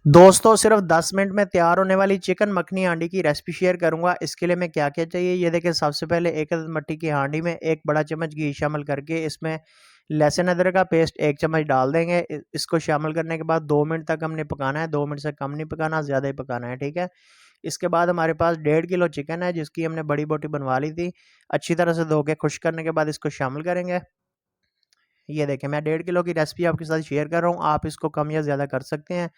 दोस्तों सिर्फ 10 मिनट में तैयार होने वाली चिकन मखनी हांडी की रेसिपी शेयर करूंगा। इसके लिए मैं क्या क्या चाहिए ये देखें। सबसे पहले एक अदद मट्टी की हांडी में एक बड़ा चम्मच घी शामिल करके इसमें लहसुन अदरक का पेस्ट एक चम्मच डाल देंगे। इसको शामिल करने के बाद 2 मिनट तक हमने पकाना है। 2 मिनट से कम नहीं पकाना, ज़्यादा ही पकाना है, ठीक है। इसके बाद हमारे पास 1.5 किलो चिकन है जिसकी हमने बड़ी बोटी बनवा ली थी। अच्छी तरह से धो के खुश करने के बाद इसको शामिल करेंगे। ये देखें, मैं 1.5 किलो की रेसिपी आपके साथ शेयर कर रहा हूँ। आप इसको कम या ज़्यादा कर सकते हैं,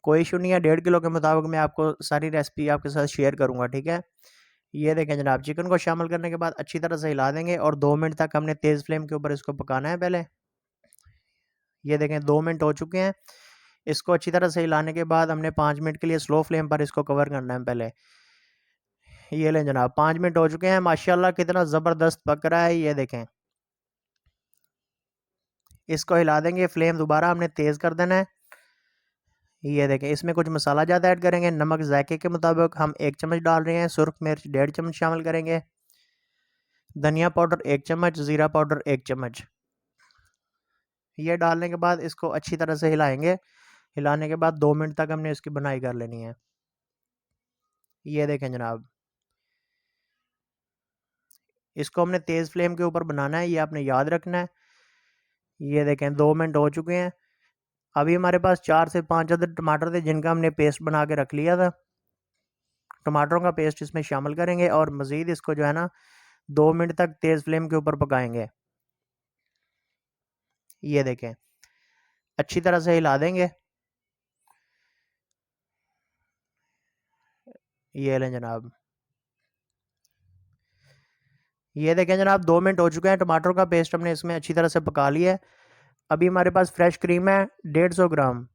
कोई इशू नहीं है। 1.5 किलो के मुताबिक मैं आपको सारी रेसिपी आपके साथ शेयर करूंगा, ठीक है। ये देखें जनाब, चिकन को शामिल करने के बाद अच्छी तरह से हिला देंगे और 2 मिनट तक हमने तेज़ फ्लेम के ऊपर इसको पकाना है पहले। ये देखें 2 मिनट हो चुके हैं। इसको अच्छी तरह से हिलाने के बाद हमने 5 मिनट के लिए स्लो फ्लेम पर इसको कवर करना है पहले। ये लें जनाब, 5 मिनट हो चुके हैं। माशाल्लाह कितना ज़बरदस्त पक रहा है, ये देखें। इसको हिला देंगे, फ्लेम दोबारा हमने तेज़ कर देना है। ये देखें, इसमें कुछ मसाला ज़्यादा ऐड करेंगे। नमक जायके के मुताबिक हम 1 चम्मच डाल रहे हैं। सुरख मिर्च 1.5 चम्मच शामिल करेंगे। धनिया पाउडर 1 चम्मच, ज़ीरा पाउडर 1 चम्मच। ये डालने के बाद इसको अच्छी तरह से हिलाएंगे। हिलाने के बाद 2 मिनट तक हमने इसकी बनाई कर लेनी है। ये देखें जनाब, इसको हमने तेज़ फ्लेम के ऊपर बनाना है, ये आपने याद रखना है। ये देखें 2 मिनट हो चुके हैं। अभी हमारे पास 4 से 5 अदद टमाटर थे जिनका हमने पेस्ट बना के रख लिया था। टमाटरों का पेस्ट इसमें शामिल करेंगे और मज़ीद इसको जो है ना 2 मिनट तक तेज़ फ्लेम के ऊपर पकाएंगे। ये देखें, अच्छी तरह से हिला देंगे। ये लें जनाब, ये देखें जनाब 2 मिनट हो चुके हैं। टमाटर का पेस्ट हमने इसमें अच्छी तरह से पका लिया है। अभी हमारे पास फ्रेश क्रीम है 150 ग्राम,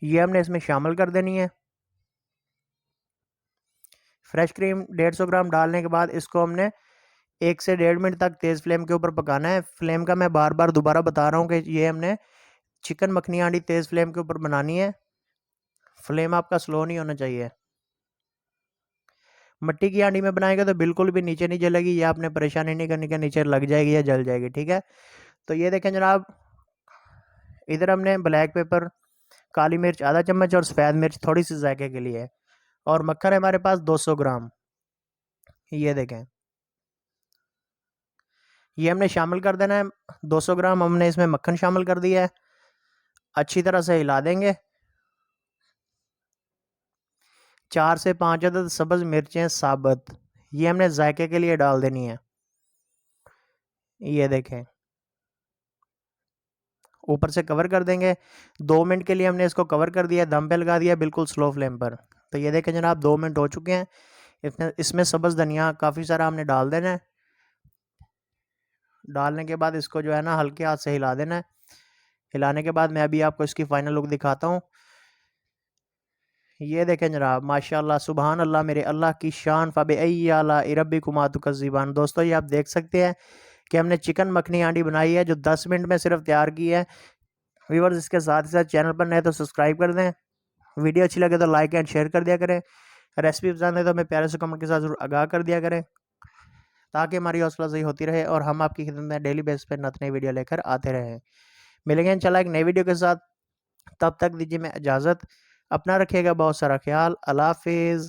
ये हमने इसमें शामिल कर देनी है। फ्रेश क्रीम 150 ग्राम डालने के बाद इसको हमने 1 से 1.5 मिनट तक तेज़ फ्लेम के ऊपर पकाना है। फ्लेम का मैं बार बार दोबारा बता रहा हूँ कि ये हमने चिकन मखनी हांडी तेज़ फ्लेम के ऊपर बनानी है। फ्लेम आपका स्लो नहीं होना चाहिए। मिट्टी की हांडी में बनाएगा तो बिल्कुल भी नीचे नहीं जलेगी, ये आपने परेशानी नहीं करनी कि नीचे लग जाएगी या जल जाएगी, ठीक है। तो ये देखें जनाब, इधर हमने ब्लैक पेपर, काली मिर्च आधा चम्मच और सफ़ेद मिर्च थोड़ी सी जायके के लिए, और मक्खन है हमारे पास 200 ग्राम। ये देखें, ये हमने शामिल कर देना है। 200 ग्राम हमने इसमें मक्खन शामिल कर दिया है। अच्छी तरह से हिला देंगे। 4 से 5 अदद सब्ज़ मिर्चें साबुत, ये हमने जायके के लिए डाल देनी है। ये देखें, ऊपर से कवर कर देंगे। 2 मिनट के लिए हमने इसको कवर कर दिया, दम पे लगा दिया बिल्कुल स्लो फ्लेम पर। तो ये देखें जनाब 2 मिनट हो चुके हैं। इसमें सब्ज़ धनिया काफ़ी सारा हमने डाल देना है। डालने के बाद इसको जो है ना हल्के हाथ से हिला देना है। हिलाने के बाद मैं अभी आपको इसकी फ़ाइनल लुक दिखाता हूँ। ये देखें जनाब, माशाल्लाह सुबहान अल्लाह, मेरे अल्लाह की शान, फ़बअय्यि आलाइ रब्बिकुमा तुकज़्ज़िबान। दोस्तों ये आप देख सकते हैं कि हमने चिकन मखनी हांडी बनाई है जो 10 मिनट में सिर्फ तैयार की है। व्यूअर्स, इसके साथ ही साथ चैनल पर नए तो सब्सक्राइब कर दें। वीडियो अच्छी लगे तो लाइक एंड शेयर कर दिया करें। रेसिपी पसंद है तो हमें प्यारे से कमेंट के साथ ज़रूर आगाह कर दिया करें ताकि हमारी हौसला अफजाई होती रहे और हम आपकी खिदमत में डेली बेस पर नई वीडियो लेकर आते रहें। मिलेंगे इंशाल्लाह एक नई वीडियो के साथ, तब तक दीजिए मैं इजाज़त। अपना रखिएगा बहुत सारा ख्याल। अल्लाह हाफिज़।